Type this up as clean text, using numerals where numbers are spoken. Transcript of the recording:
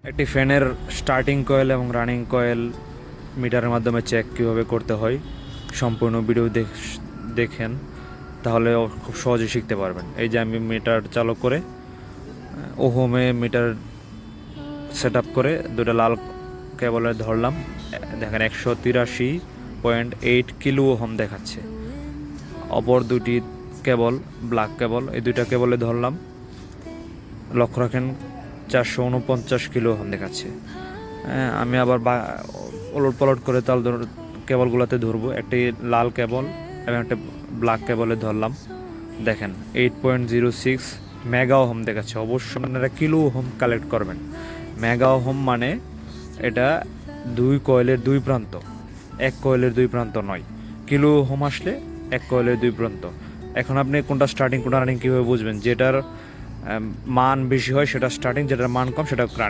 একটি ফ্যানের starting coil এবং রানিং কয়েল মিটারের মাধ্যমে চেক কীভাবে করতে হয় সম্পূর্ণ ভিডিও দেখেন, তাহলে খুব সহজে শিখতে পারবেন। এই যে আমি মিটার চালু করে ওহমে মিটার সেট আপ করে দুটো লাল কেবলে ধরলাম, দেখেন 183.8 কিলো ওহম দেখাচ্ছে। অপর দুটি কেবল ব্ল্যাক কেবল, এই দুইটা কেবলে ধরলাম, লক্ষ্য রাখেন 449 কিলো ওহম দেখাচ্ছে। আমি আবার ওলট পালট করে তাল কেবলগুলোতে ধরবো। একটি লাল কেবল এবং একটা ব্ল্যাক কেবলে ধরলাম, দেখেন 8.06 মেগা ওহম দেখাচ্ছে। অবশ্যই আপনারা কিলো ওহম কালেক্ট করবেন। মেগা ওহম মানে এটা দুই কয়েলের দুই প্রান্ত, এক কয়েলের দুই প্রান্ত নয়। কিলো ওহম আসলে এক কয়েলের দুই প্রান্ত। এখন আপনি কোনটা স্টার্টিং কোনটা রানিং কীভাবে বুঝবেন? যেটার মান বেশি হয় সেটা স্টার্টিং, যেটার মান কম সেটা রানিং।